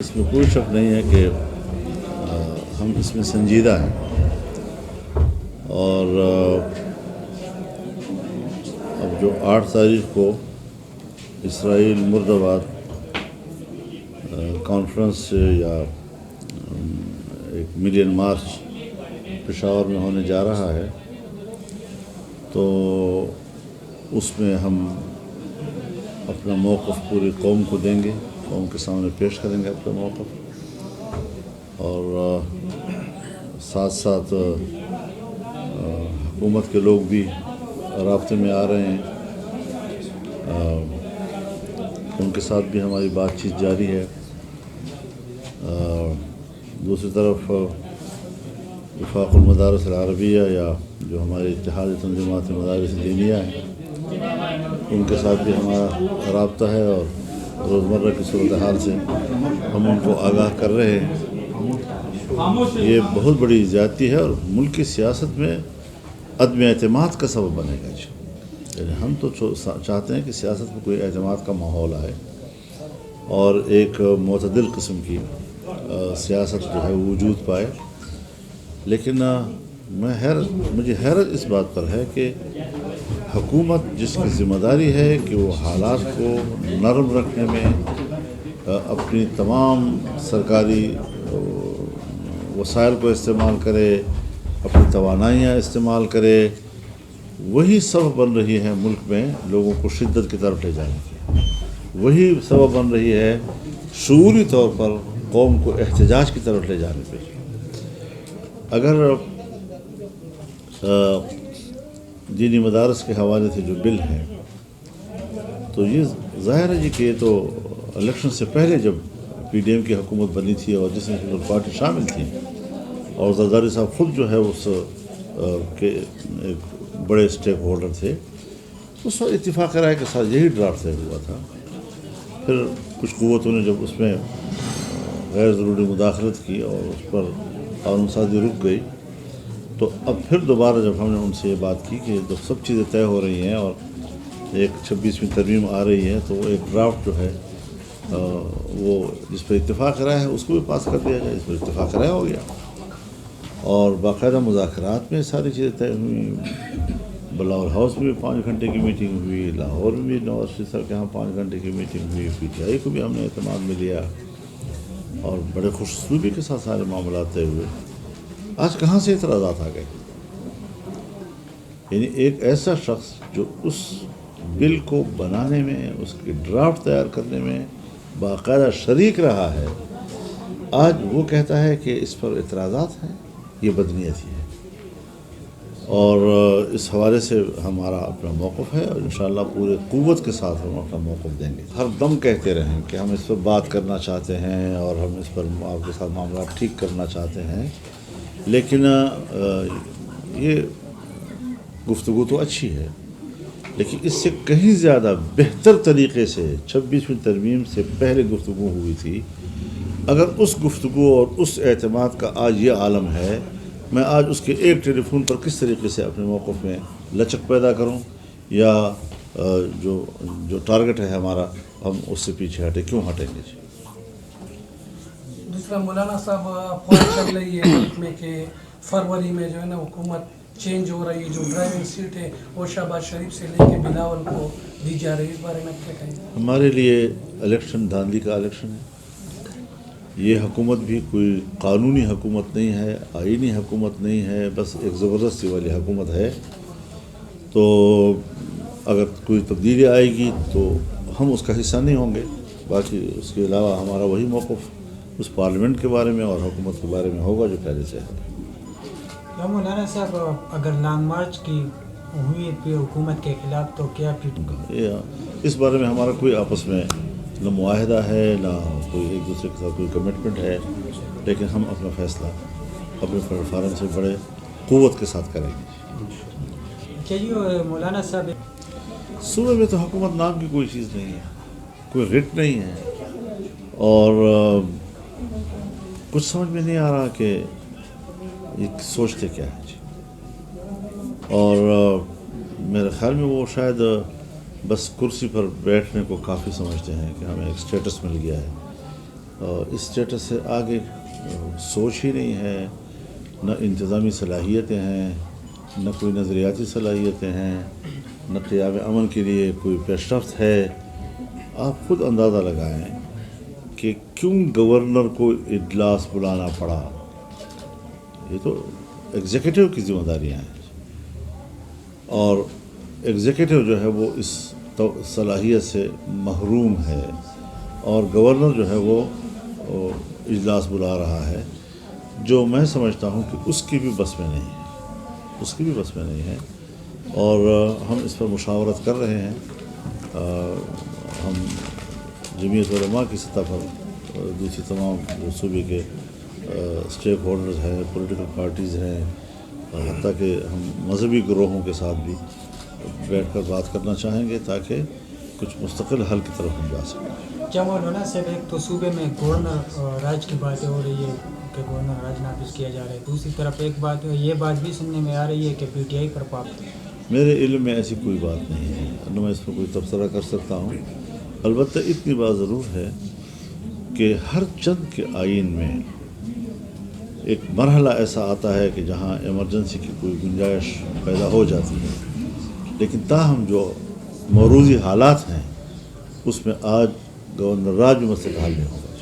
اس میں کوئی شک نہیں ہے کہ ہم اس میں سنجیدہ ہیں اور اب جو 8 تاریخ کو اسرائیل مرد آباد کانفرنس یا ایک ملین مارچ پشاور میں ہونے جا رہا ہے، تو اس میں ہم اپنا موقف پوری قوم کو دیں گے، قوم کے سامنے پیش کریں گے اپنا موقف، اور ساتھ ساتھ حکومت کے لوگ بھی رابطے میں آ رہے ہیں، ان کے ساتھ بھی ہماری بات چیت جاری ہے۔ دوسری طرف وفاق المدارس العربیہ یا جو ہمارے اتحاد تنظیمات مدارس دینیہ ہیں، ان کے ساتھ بھی ہمارا رابطہ ہے، اور روزمرہ کی صورتحال سے ہم ان کو آگاہ کر رہے ہیں۔ یہ بہت بڑی زیادتی ہے اور ملک کی سیاست میں عدم اعتماد کا سبب بنے گا۔ یعنی ہم تو چاہتے ہیں کہ سیاست میں کوئی اعتماد کا ماحول آئے اور ایک معتدل قسم کی سیاست جو ہے وجود پائے، لیکن مجھے حیرت اس بات پر ہے کہ حکومت جس کی ذمہ داری ہے کہ وہ حالات کو نرم رکھنے میں اپنی تمام سرکاری وسائل کو استعمال کرے، اپنی توانائیاں استعمال کرے، وہی سبب بن رہی ہے ملک میں لوگوں کو شدت کی طرف لے جانے کی، وہی سبب بن رہی ہے شعوری طور پر قوم کو احتجاج کی طرف لے جانے پہ۔ اگر دینی مدارس کے حوالے سے جو بل ہے، تو یہ ظاہر ہے کہ یہ تو الیکشن سے پہلے جب پی ڈی ایم کی حکومت بنی تھی اور جس میں پارٹی شامل تھی، اور زرداری صاحب خود جو ہے اس کے ایک بڑے اسٹیک ہولڈر تھے، اس وقت اتفاق رائے کے ساتھ یہی ڈرافٹ طے ہوا تھا۔ پھر کچھ قوتوں نے جب اس میں غیر ضروری مداخلت کی اور اس پر قانون سازی رک گئی، تو اب پھر دوبارہ جب ہم نے ان سے یہ بات کی کہ جب سب چیزیں طے ہو رہی ہیں اور ایک 26ویں ترمیم آ رہی ہے، تو وہ ایک ڈرافٹ جو ہے وہ جس پر اتفاق رائے ہے اس کو بھی پاس کر دیا جائے۔ اس پر اتفاق رائے ہو گیا اور باقاعدہ مذاکرات میں ساری چیزیں طے ہوئی۔ بلاول ہاؤس میں بھی 5 گھنٹے کی میٹنگ ہوئی، لاہور میں بھی نواز شریف صاحب کے یہاں 5 گھنٹے کی میٹنگ ہوئی، پی ٹی آئی کو بھی ہم نے اعتماد میں لیا اور بڑے خوش اسلوبی کے ساتھ سارے معاملات طے ہوئے۔ آج کہاں سے اعتراضات آ گئے؟ یعنی ایک ایسا شخص جو اس بل کو بنانے میں، اس کی ڈرافٹ تیار کرنے میں باقاعدہ شریک رہا ہے، آج وہ کہتا ہے کہ اس پر اعتراضات ہیں، یہ بدنیتی ہے۔ اور اس حوالے سے ہمارا اپنا موقف ہے اور انشاءاللہ پورے قوت کے ساتھ ہم اپنا موقف دیں گے۔ ہر دم کہتے رہیں کہ ہم اس پر بات کرنا چاہتے ہیں اور ہم اس پر آپ کے ساتھ معاملات ٹھیک کرنا چاہتے ہیں، لیکن یہ گفتگو تو اچھی ہے، لیکن اس سے کہیں زیادہ بہتر طریقے سے 26ویں ترمیم سے پہلے گفتگو ہوئی تھی۔ اگر اس گفتگو اور اس اعتماد کا آج یہ عالم ہے، میں آج اس کے ایک ٹیلی فون پر کس طریقے سے اپنے موقف میں لچک پیدا کروں، یا جو ٹارگٹ ہے ہمارا ہم اس سے پیچھے ہٹے، کیوں ہٹیں گے؟ جی دوسرا مولانا صاحب خواہش چل رہی ہے ملک میں کہ فروری میں جو ہے نا حکومت چینج ہو رہی ہے، جو ڈرائیونگ سیٹ ہے وہ شہباز شریف سے لے کے بلاول کو دی جا رہی ہے، اس بارے میں کیا کہیں گے؟ ہمارے لیے الیکشن دھاندلی کا الیکشن ہے۔ یہ حکومت بھی کوئی قانونی حکومت نہیں ہے، آئینی حکومت نہیں ہے، بس ایک زبردستی والی حکومت ہے۔ تو اگر کوئی تبدیلی آئے گی تو ہم اس کا حصہ نہیں ہوں گے، باقی اس کے علاوہ ہمارا وہی موقف اس پارلیمنٹ کے بارے میں اور حکومت کے بارے میں ہوگا جو پہلے سے ہے۔ مولانا صاحب اگر لانگ مارچ کی ہوئی پھر حکومت کے خلاف تو کیا پھر اس بارے میں ہمارا کوئی آپس میں نہ معاہدہ ہے، نہ کوئی ایک دوسرے کے ساتھ کوئی کمٹمنٹ ہے، لیکن ہم اپنا فیصلہ اپنے پلیٹ فارم سے بڑے قوت کے ساتھ کریں گے۔ چلیے مولانا صاحب، صوبے میں تو حکومت نام کی کوئی چیز نہیں ہے، کوئی رٹ نہیں ہے، اور کچھ سمجھ میں نہیں آ رہا کہ یہ سوچتے کیا ہے جی۔ اور میرے خیال میں وہ شاید بس کرسی پر بیٹھنے کو کافی سمجھتے ہیں کہ ہمیں ایک سٹیٹس مل گیا ہے، اسٹیٹس سے آگے سوچ ہی نہیں ہے، نہ انتظامی صلاحیتیں ہیں، نہ کوئی نظریاتی صلاحیتیں ہیں، نہ قیام امن کے لیے کوئی پیش رفت ہے۔ آپ خود اندازہ لگائیں کہ کیوں گورنر کو اجلاس بلانا پڑا۔ یہ تو ایگزیکٹو کی ذمہ داریاں ہیں، اور ایگزیکٹو جو ہے وہ اس صلاحیت سے محروم ہے، اور گورنر جو ہے وہ اجلاس بلا رہا ہے، جو میں سمجھتا ہوں کہ اس کی بھی بس میں نہیں ہے، اس کی بھی بس میں نہیں ہے۔ اور ہم اس پر مشاورت کر رہے ہیں۔ ہم جمعیت علماء کی سطح پر دوسری تمام جو صوبے کے اسٹیک ہولڈرز ہیں، پولیٹیکل پارٹیز ہیں، حتیٰ کہ ہم مذہبی گروہوں کے ساتھ بھی بیٹھ کر بات کرنا چاہیں گے تاکہ کچھ مستقل حل کی طرف ہم جا سکیں۔ کیا مولانا صاحب، ایک تو صوبے میں گورنر راج کی باتیں ہو رہی ہے کہ گورنر راج نافذ کیا جا رہا ہے، دوسری طرف ایک بات یہ بات بھی سننے میں آ رہی ہے کہ پی ٹی آئی پر پابندی ہے۔ میرے علم میں ایسی کوئی بات نہیں ہے، نہ میں اس پر کوئی تبصرہ کر سکتا ہوں۔ البتہ اتنی بات ضرور ہے کہ ہر چند کے آئین میں ایک مرحلہ ایسا آتا ہے کہ جہاں ایمرجنسی کی کوئی گنجائش پیدا ہو جاتی ہے، لیکن تاہم جو موروثی حالات ہیں اس میں آج گورنر راج میں مسئلہ حل نہیں ہوگا۔